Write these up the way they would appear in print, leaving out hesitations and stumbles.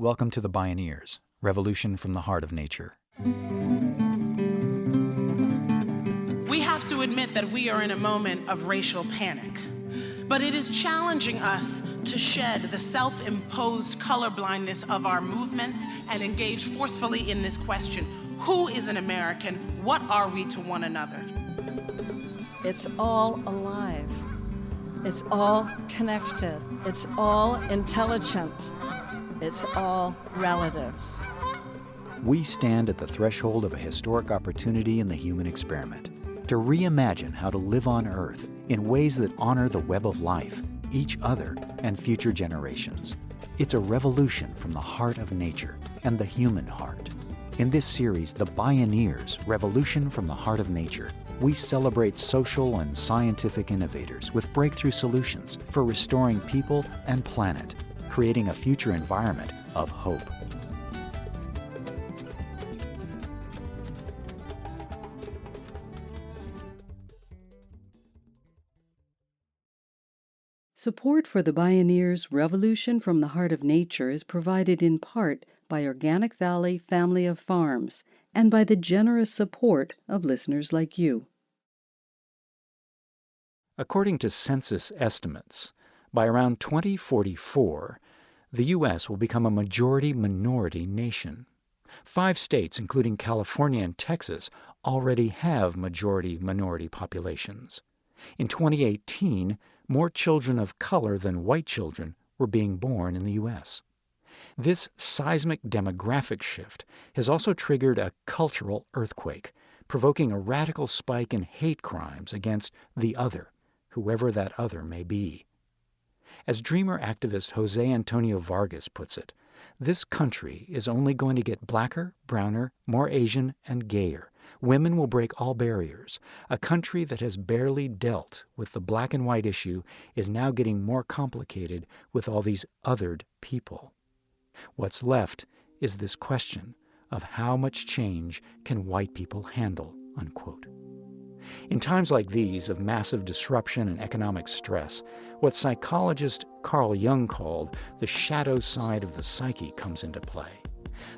Welcome to the Bioneers, Revolution from the Heart of Nature. We have to admit that we are in a moment of racial panic, but it is challenging us to shed the self-imposed colorblindness of our movements and engage forcefully in this question: who is an American? What are we to one another? It's all alive. It's all connected. It's all intelligent. It's all relatives. We stand at the threshold of a historic opportunity in the human experiment to reimagine how to live on Earth in ways that honor the web of life, each other, and future generations. It's a revolution from the heart of nature and the human heart. In this series, The Bioneers, Revolution from the Heart of Nature, we celebrate social and scientific innovators with breakthrough solutions for restoring people and planet, creating a future environment of hope. Support for the Bioneers' Revolution from the Heart of Nature is provided in part by Organic Valley Family of Farms and by the generous support of listeners like you. According to census estimates, by around 2044, the U.S. will become a majority-minority nation. 5 states, including California and Texas, already have majority-minority populations. In 2018, more children of color than white children were being born in the U.S. This seismic demographic shift has also triggered a cultural earthquake, provoking a radical spike in hate crimes against the other, whoever that other may be. As dreamer activist Jose Antonio Vargas puts it, this country is only going to get blacker, browner, more Asian, and gayer. Women will break all barriers. A country that has barely dealt with the black and white issue is now getting more complicated with all these othered people. What's left is this question of how much change can white people handle, unquote. In times like these of massive disruption and economic stress, what psychologist Carl Jung called the shadow side of the psyche comes into play.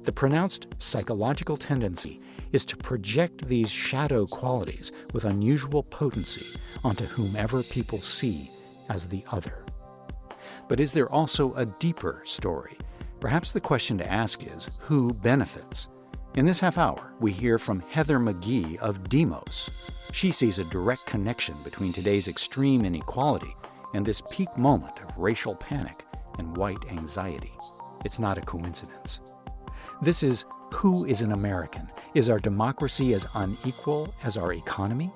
The pronounced psychological tendency is to project these shadow qualities with unusual potency onto whomever people see as the other. But is there also a deeper story? Perhaps the question to ask is, who benefits? In this half hour, we hear from Heather McGhee of Demos. She sees a direct connection between today's extreme inequality and this peak moment of racial panic and white anxiety. It's not a coincidence. This is Who is an American? Is our democracy as unequal as our economy?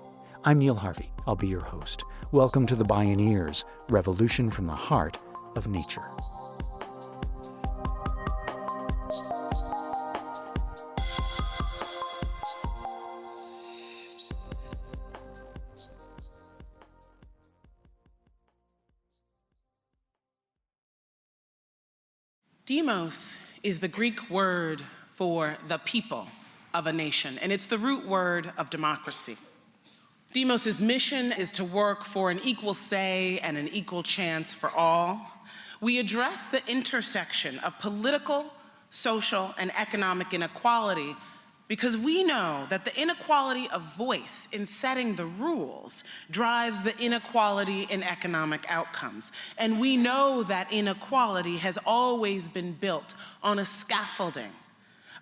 I'm Neil Harvey. I'll be your host. Welcome to the Bioneers, Revolution from the Heart of Nature. Demos is the Greek word for the people of a nation, and it's the root word of democracy. Demos' mission is to work for an equal say and an equal chance for all. We address the intersection of political, social, and economic inequality because we know that the inequality of voice in setting the rules drives the inequality in economic outcomes. And we know that inequality has always been built on a scaffolding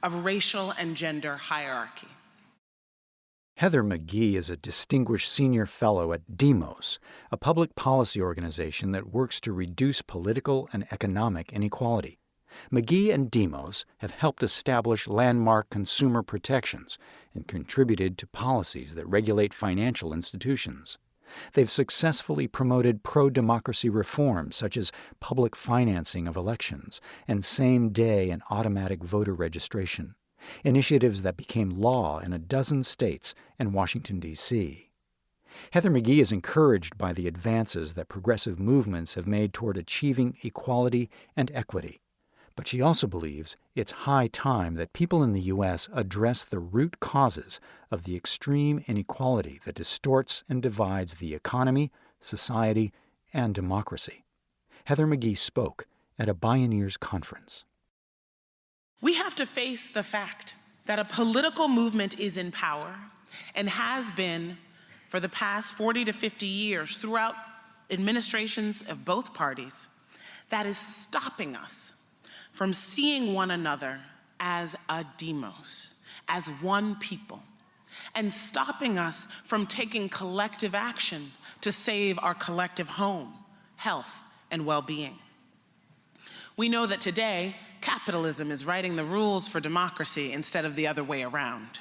of racial and gender hierarchy. Heather McGhee is a distinguished senior fellow at Demos, a public policy organization that works to reduce political and economic inequality. McGhee and Demos have helped establish landmark consumer protections and contributed to policies that regulate financial institutions. They've successfully promoted pro-democracy reforms such as public financing of elections and same-day and automatic voter registration, initiatives that became law in a dozen states and Washington, D.C. Heather McGhee is encouraged by the advances that progressive movements have made toward achieving equality and equity. But she also believes it's high time that people in the U.S. address the root causes of the extreme inequality that distorts and divides the economy, society, and democracy. Heather McGhee spoke at a Bioneers conference. We have to face the fact that a political movement is in power and has been for the past 40 to 50 years throughout administrations of both parties that is stopping us from seeing one another as a demos, as one people, and stopping us from taking collective action to save our collective home, health, and well-being. We know that today, capitalism is writing the rules for democracy instead of the other way around.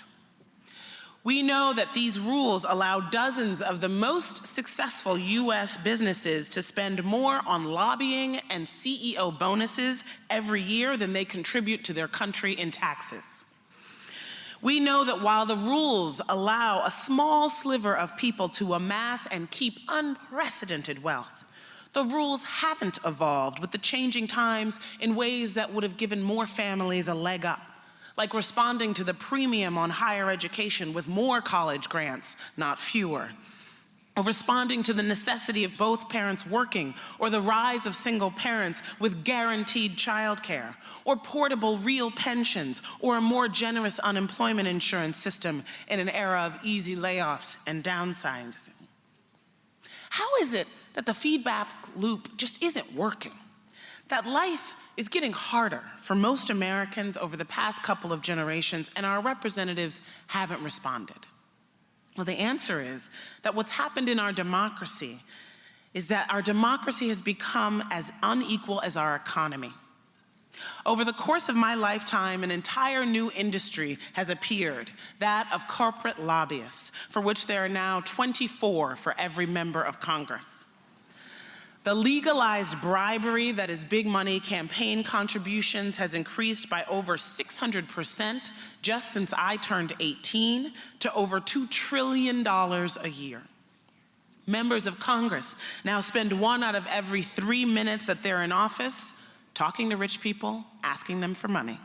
We know that these rules allow dozens of the most successful US businesses to spend more on lobbying and CEO bonuses every year than they contribute to their country in taxes. We know that while the rules allow a small sliver of people to amass and keep unprecedented wealth, the rules haven't evolved with the changing times in ways that would have given more families a leg up, like responding to the premium on higher education with more college grants, not fewer, or responding to the necessity of both parents working, or the rise of single parents with guaranteed childcare, or portable real pensions, or a more generous unemployment insurance system in an era of easy layoffs and downsizing. How is it that the feedback loop just isn't working? That life is getting harder for most Americans over the past couple of generations, and our representatives haven't responded? Well, the answer is that what's happened in our democracy is that our democracy has become as unequal as our economy. Over the course of my lifetime, an entire new industry has appeared, that of corporate lobbyists, for which there are now 24 for every member of Congress. The legalized bribery that is big money campaign contributions has increased by over 600% just since I turned 18 to over $2 trillion a year. Members of Congress now spend 1 out of every 3 minutes that they're in office talking to rich people, asking them for money.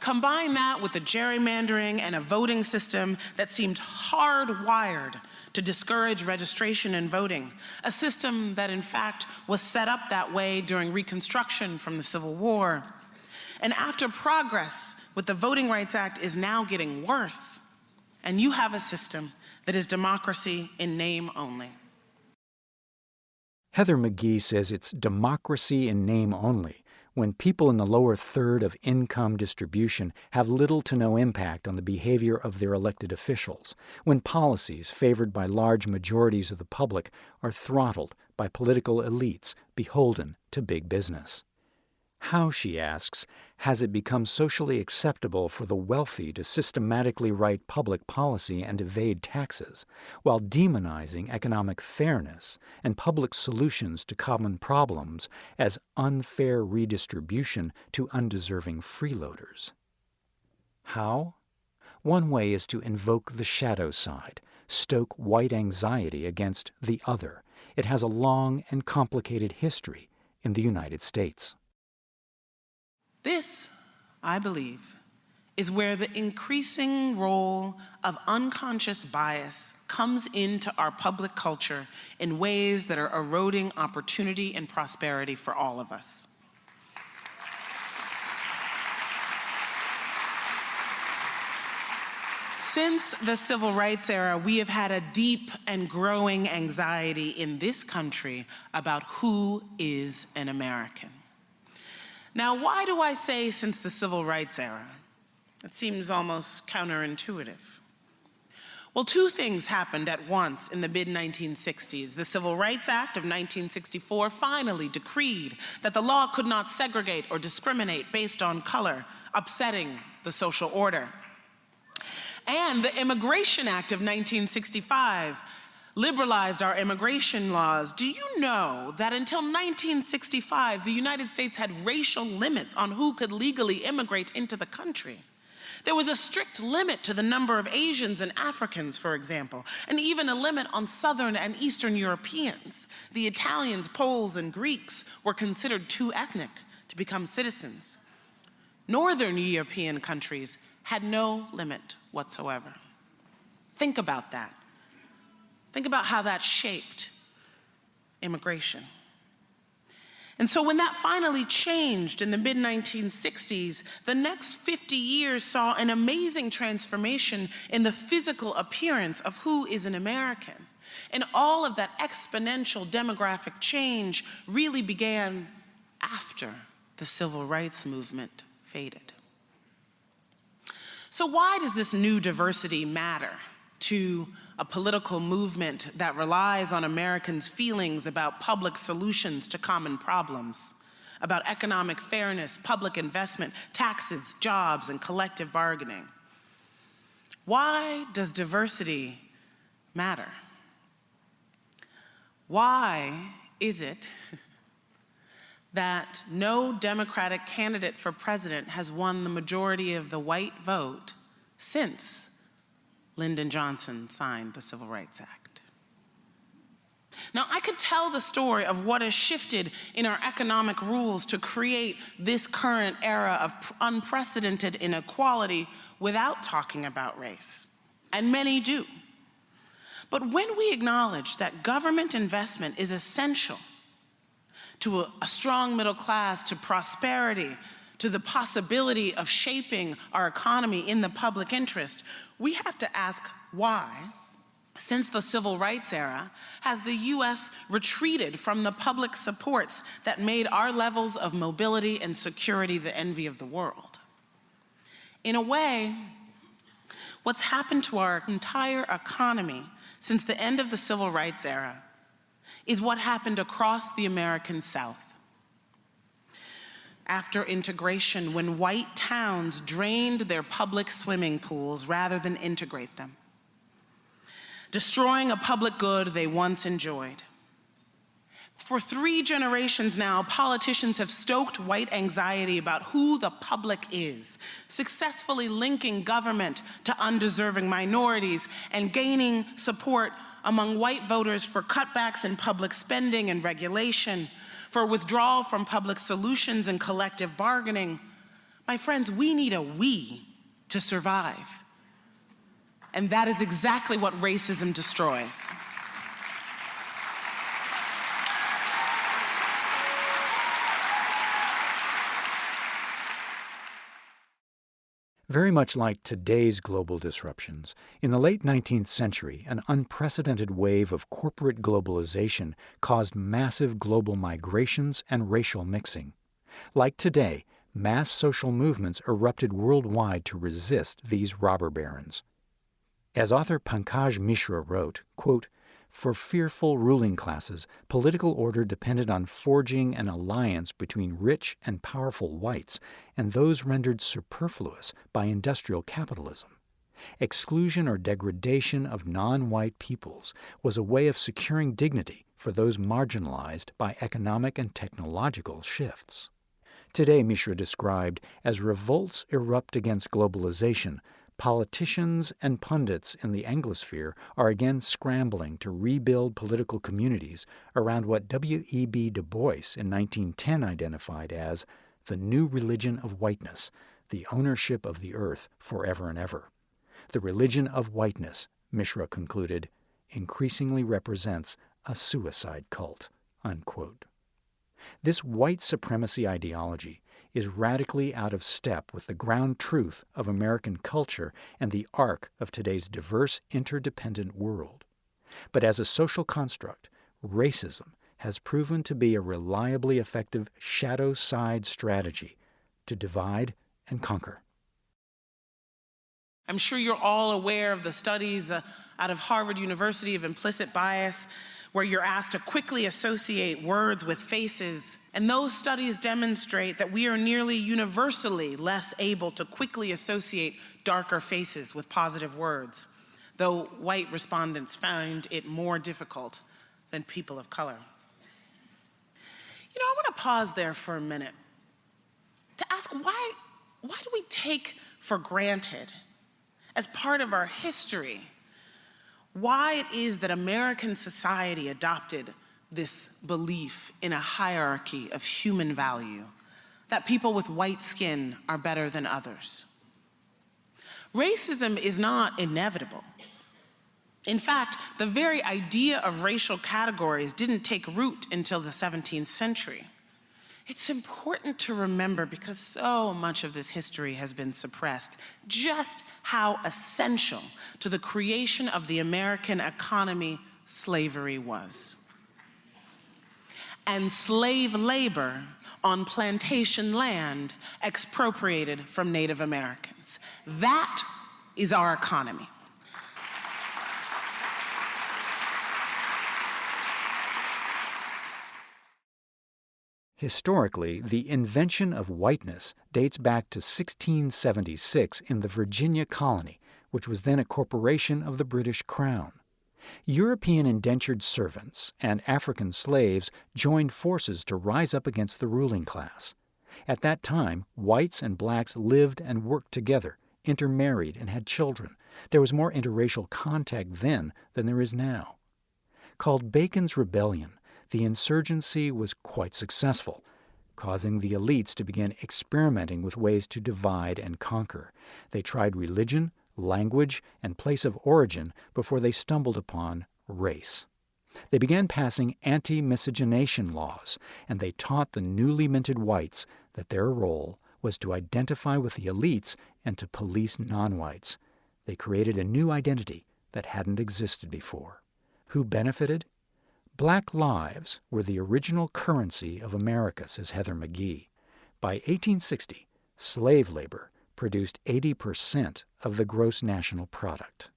Combine that with the gerrymandering and a voting system that seemed hardwired to discourage registration and voting, a system that in fact was set up that way during Reconstruction from the Civil War. And after progress with the Voting Rights Act is now getting worse, and you have a system that is democracy in name only. Heather McGhee says it's democracy in name only when people in the lower third of income distribution have little to no impact on the behavior of their elected officials, when policies favored by large majorities of the public are throttled by political elites beholden to big business. How, she asks, has it become socially acceptable for the wealthy to systematically write public policy and evade taxes, while demonizing economic fairness and public solutions to common problems as unfair redistribution to undeserving freeloaders? How? One way is to invoke the shadow side, stoke white anxiety against the other. It has a long and complicated history in the United States. This, I believe, is where the increasing role of unconscious bias comes into our public culture in ways that are eroding opportunity and prosperity for all of us. Since the civil rights era, we have had a deep and growing anxiety in this country about who is an American. Now, why do I say since the civil rights era? It seems almost counterintuitive. Well, two things happened at once in the mid-1960s. The Civil Rights Act of 1964 finally decreed that the law could not segregate or discriminate based on color, upsetting the social order. And the Immigration Act of 1965 liberalized our immigration laws. Do you know that until 1965, the United States had racial limits on who could legally immigrate into the country? There was a strict limit to the number of Asians and Africans, for example, and even a limit on Southern and Eastern Europeans. The Italians, Poles, and Greeks were considered too ethnic to become citizens. Northern European countries had no limit whatsoever. Think about that. Think about how that shaped immigration. And so when that finally changed in the mid-1960s, the next 50 years saw an amazing transformation in the physical appearance of who is an American. And all of that exponential demographic change really began after the civil rights movement faded. So why does this new diversity matter to a political movement that relies on Americans' feelings about public solutions to common problems, about economic fairness, public investment, taxes, jobs, and collective bargaining? Why does diversity matter? Why is it that no Democratic candidate for president has won the majority of the white vote since Lyndon Johnson signed the Civil Rights Act? Now, I could tell the story of what has shifted in our economic rules to create this current era of unprecedented inequality without talking about race, and many do. But when we acknowledge that government investment is essential to a strong middle class, to prosperity, to the possibility of shaping our economy in the public interest, we have to ask why, since the civil rights era, has the US retreated from the public supports that made our levels of mobility and security the envy of the world? In a way, what's happened to our entire economy since the end of the civil rights era is what happened across the American South. After integration, when white towns drained their public swimming pools rather than integrate them, destroying a public good they once enjoyed. For 3 generations now, politicians have stoked white anxiety about who the public is, successfully linking government to undeserving minorities and gaining support among white voters for cutbacks in public spending and regulation, for withdrawal from public solutions and collective bargaining. My friends, we need a we to survive. And that is exactly what racism destroys. Very much like today's global disruptions, in the late 19th century, an unprecedented wave of corporate globalization caused massive global migrations and racial mixing. Like today, mass social movements erupted worldwide to resist these robber barons. As author Pankaj Mishra wrote, quote, "For fearful ruling classes, political order depended on forging an alliance between rich and powerful whites and those rendered superfluous by industrial capitalism. Exclusion or degradation of non-white peoples was a way of securing dignity for those marginalized by economic and technological shifts." Today, Mishra described, as revolts erupt against globalization, politicians and pundits in the Anglosphere are again scrambling to rebuild political communities around what W.E.B. Du Bois in 1910 identified as the new religion of whiteness, the ownership of the earth forever and ever. The religion of whiteness, Mishra concluded, increasingly represents a suicide cult, unquote. This white supremacy ideology is radically out of step with the ground truth of American culture and the arc of today's diverse, interdependent world. But as a social construct, racism has proven to be a reliably effective shadow side strategy to divide and conquer. I'm sure you're all aware of the studies out of Harvard University of implicit bias, where you're asked to quickly associate words with faces. And those studies demonstrate that we are nearly universally less able to quickly associate darker faces with positive words, though white respondents found it more difficult than people of color. You know, I want to pause there for a minute to ask why do we take for granted, as part of our history, why it is that American society adopted this belief in a hierarchy of human value, that people with white skin are better than others. Racism is not inevitable. In fact, the very idea of racial categories didn't take root until the 17th century. It's important to remember, because so much of this history has been suppressed, just how essential to the creation of the American economy slavery was. And slave labor on plantation land expropriated from Native Americans. That is our economy. Historically, the invention of whiteness dates back to 1676 in the Virginia colony, which was then a corporation of the British Crown. European indentured servants and African slaves joined forces to rise up against the ruling class. At that time, whites and blacks lived and worked together, intermarried, and had children. There was more interracial contact then than there is now. Called Bacon's Rebellion, the insurgency was quite successful, causing the elites to begin experimenting with ways to divide and conquer. They tried religion, language, and place of origin before they stumbled upon race. They began passing anti-miscegenation laws, and they taught the newly minted whites that their role was to identify with the elites and to police non-whites. They created a new identity that hadn't existed before. Who benefited? Black lives were the original currency of America, says Heather McGhee. By 1860, slave labor produced 80% of the gross national product.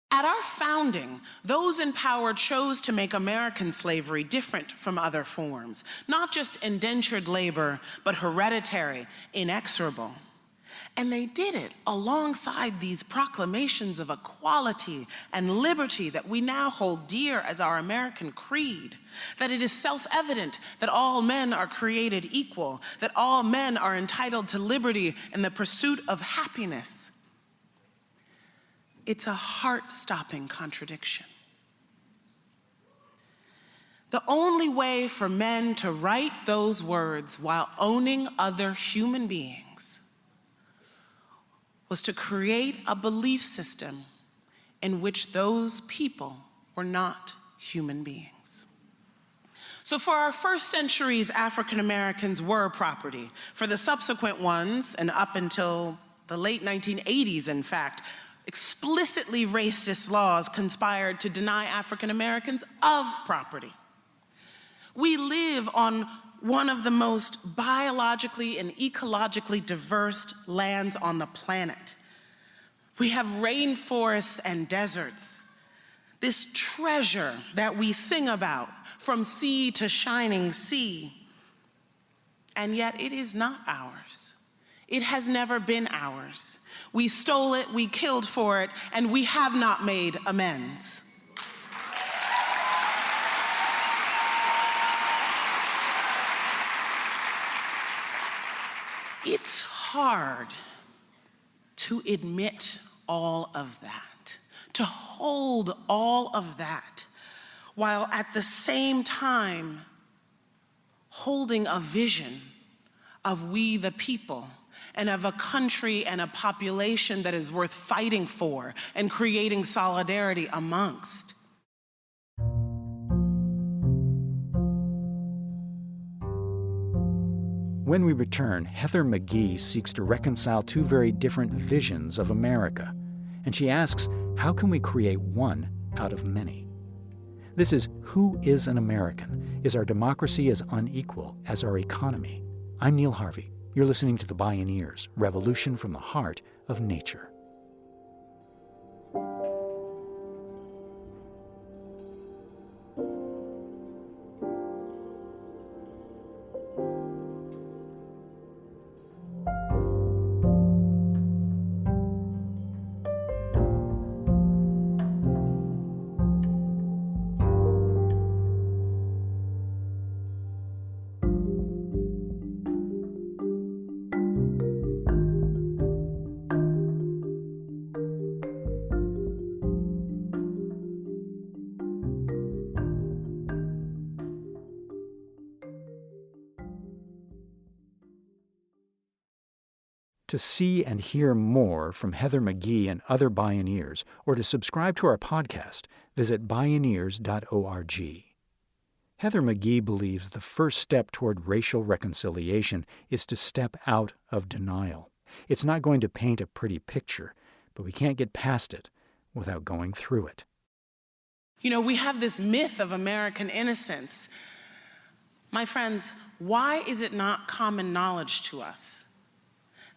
At our founding, those in power chose to make American slavery different from other forms, not just indentured labor, but hereditary, inexorable. And they did it alongside these proclamations of equality and liberty that we now hold dear as our American creed, that it is self-evident that all men are created equal, that all men are entitled to liberty and the pursuit of happiness. It's a heart-stopping contradiction. The only way for men to write those words while owning other human beings was to create a belief system in which those people were not human beings. So for our first centuries, African Americans were property. For the subsequent ones, and up until the late 1980s, in fact, explicitly racist laws conspired to deny African Americans of property. We live on one of the most biologically and ecologically diverse lands on the planet. We have rainforests and deserts. This treasure that we sing about, from sea to shining sea. And yet it is not ours. It has never been ours. We stole it, we killed for it, and we have not made amends. It's hard to admit all of that, to hold all of that, while at the same time holding a vision of we the people and of a country and a population that is worth fighting for and creating solidarity amongst. When we return, Heather McGhee seeks to reconcile two very different visions of America, and she asks, how can we create one out of many? This is Who is an American? Is our democracy as unequal as our economy? I'm Neil Harvey. You're listening to the Bioneers, Revolution from the Heart of Nature. To see and hear more from Heather McGhee and other Bioneers, or to subscribe to our podcast, visit Bioneers.org. Heather McGhee believes the first step toward racial reconciliation is to step out of denial. It's not going to paint a pretty picture, but we can't get past it without going through it. You know, we have this myth of American innocence. My friends, why is it not common knowledge to us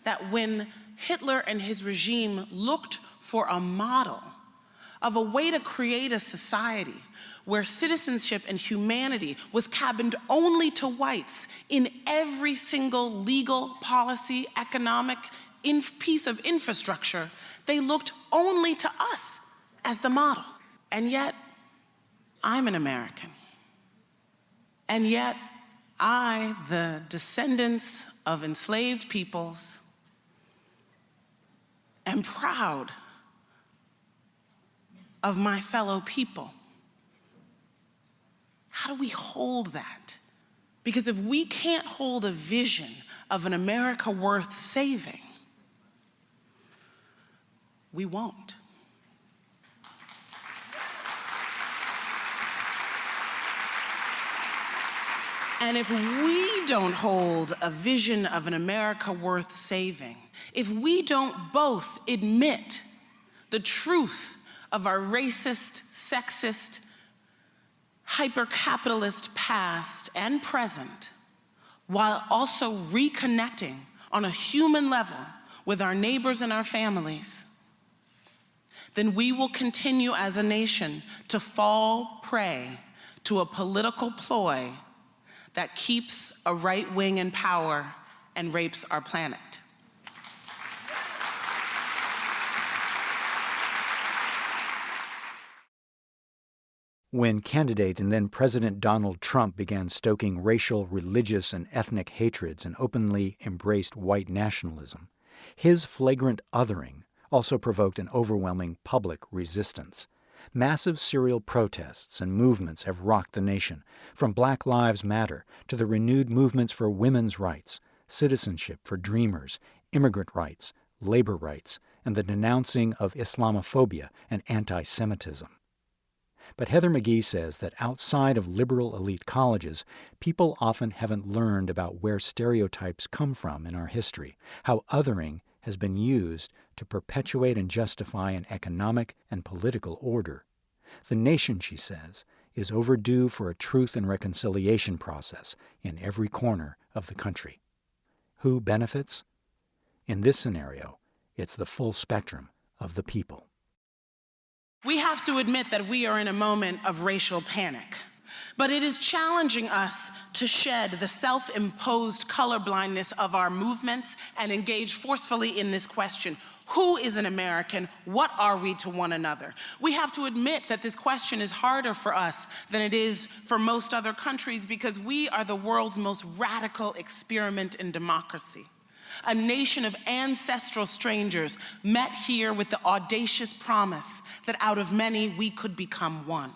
that when Hitler and his regime looked for a model of a way to create a society where citizenship and humanity was cabined only to whites in every single legal, policy, economic piece of infrastructure, they looked only to us as the model. And yet, I'm an American. And yet, I, the descendants of enslaved peoples, am proud of my fellow people. How do we hold that? Because if we can't hold a vision of an America worth saving, we won't. And if we don't hold a vision of an America worth saving, if we don't both admit the truth of our racist, sexist, hyper-capitalist past and present, while also reconnecting on a human level with our neighbors and our families, then we will continue as a nation to fall prey to a political ploy that keeps a right wing in power and rapes our planet. When candidate and then President Donald Trump began stoking racial, religious, and ethnic hatreds and openly embraced white nationalism, his flagrant othering also provoked an overwhelming public resistance. Massive serial protests and movements have rocked the nation, from Black Lives Matter to the renewed movements for women's rights, citizenship for dreamers, immigrant rights, labor rights, and the denouncing of Islamophobia and anti-Semitism. But Heather McGhee says that outside of liberal elite colleges, people often haven't learned about where stereotypes come from in our history, how othering has been used to perpetuate and justify an economic and political order. The nation, she says, is overdue for a truth and reconciliation process in every corner of the country. Who benefits? In this scenario, it's the full spectrum of the people. We have to admit that we are in a moment of racial panic, but it is challenging us to shed the self-imposed colorblindness of our movements and engage forcefully in this question: who is an American? What are we to one another? We have to admit that this question is harder for us than it is for most other countries because we are the world's most radical experiment in democracy. A nation of ancestral strangers met here with the audacious promise that out of many we could become one.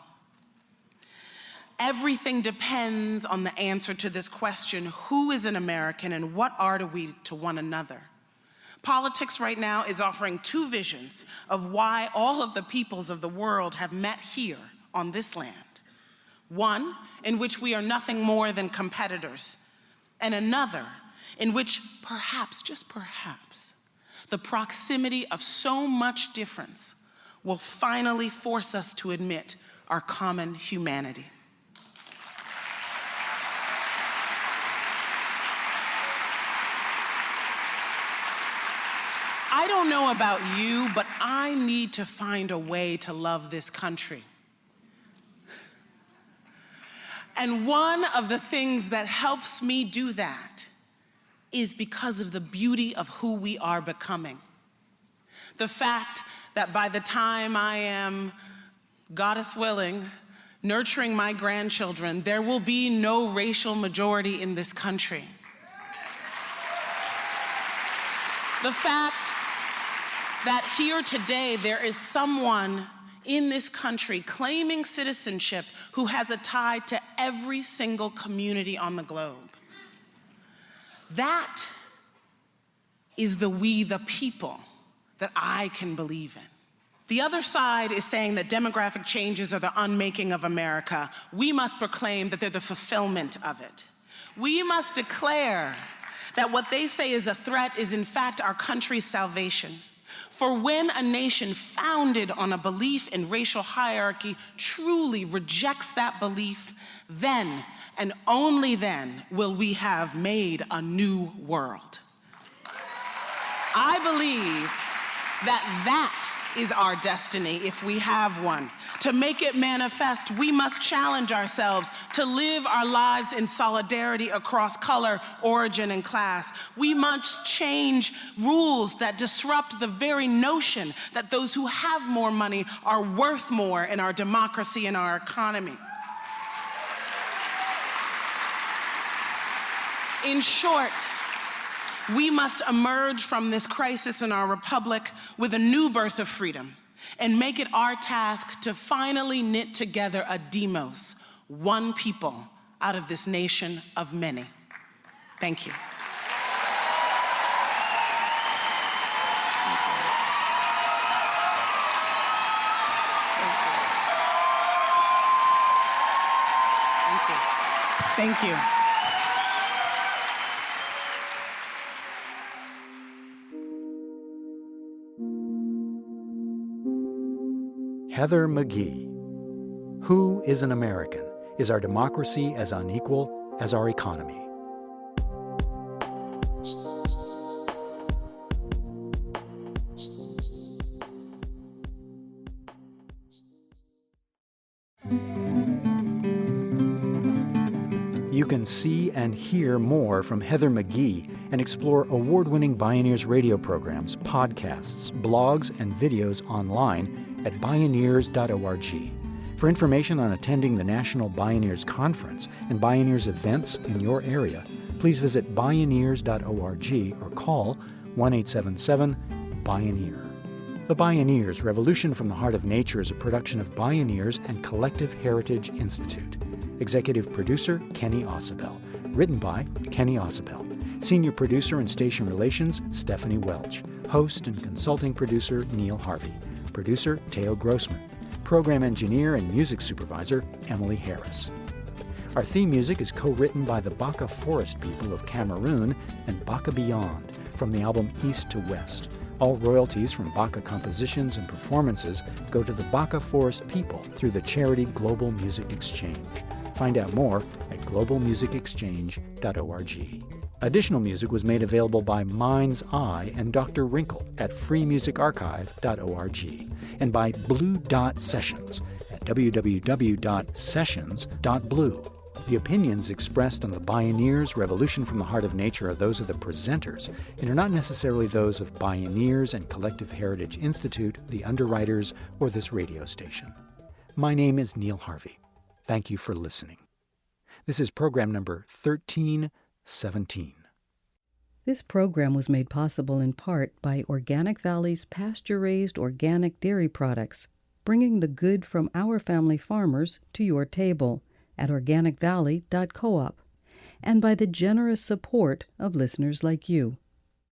Everything depends on the answer to this question: who is an American and what are we to one another? Politics right now is offering two visions of why all of the peoples of the world have met here on this land. One, in which we are nothing more than competitors, and another, in which perhaps, just perhaps, the proximity of so much difference will finally force us to admit our common humanity. I don't know about you, but I need to find a way to love this country. And one of the things that helps me do that is because of the beauty of who we are becoming. The fact that by the time I am, goddess willing, nurturing my grandchildren, there will be no racial majority in this country. The fact that here today there is someone in this country claiming citizenship who has a tie to every single community on the globe. That is the we the people that I can believe in. The other side is saying that demographic changes are the unmaking of America. We must proclaim that they're the fulfillment of it. We must declare that what they say is a threat is in fact our country's salvation. For when a nation founded on a belief in racial hierarchy truly rejects that belief, then and only then will we have made a new world. I believe that is our destiny if we have one. To make it manifest, we must challenge ourselves to live our lives in solidarity across color, origin, and class. We must change rules that disrupt the very notion that those who have more money are worth more in our democracy and our economy. In short, we must emerge from this crisis in our republic with a new birth of freedom and make it our task to finally knit together a demos, one people, out of this nation of many. Thank you. Thank you. Heather McGhee. Who is an American? Is our democracy as unequal as our economy? You can see and hear more from Heather McGhee and explore award-winning Bioneers radio programs, podcasts, blogs, and videos online at Bioneers.org. For information on attending the National Bioneers Conference and Bioneers events in your area, please visit Bioneers.org or call 1-877-BIONEER. The Bioneers, Revolution from the Heart of Nature is a production of Bioneers and Collective Heritage Institute. Executive producer, Kenny Ausubel. Written by Kenny Ausubel. Senior producer and station relations, Stephanie Welch. Host and consulting producer, Neil Harvey. Producer, Teo Grossman. Program engineer and music supervisor, Emily Harris. Our theme music is co-written by the Baka Forest people of Cameroon and Baka Beyond from the album East to West. All royalties from Baka compositions and performances go to the Baka Forest people through the charity Global Music Exchange. Find out more at globalmusicexchange.org. Additional music was made available by Mind's Eye and Dr. Wrinkle at freemusicarchive.org and by Blue Dot Sessions at www.sessions.blue. The opinions expressed on the Bioneers Revolution from the Heart of Nature are those of the presenters and are not necessarily those of Bioneers and Collective Heritage Institute, the underwriters, or this radio station. My name is Neil Harvey. Thank you for listening. This is program number 1317. This program was made possible in part by Organic Valley's pasture-raised organic dairy products, bringing the good from our family farmers to your table at organicvalley.coop, and by the generous support of listeners like you.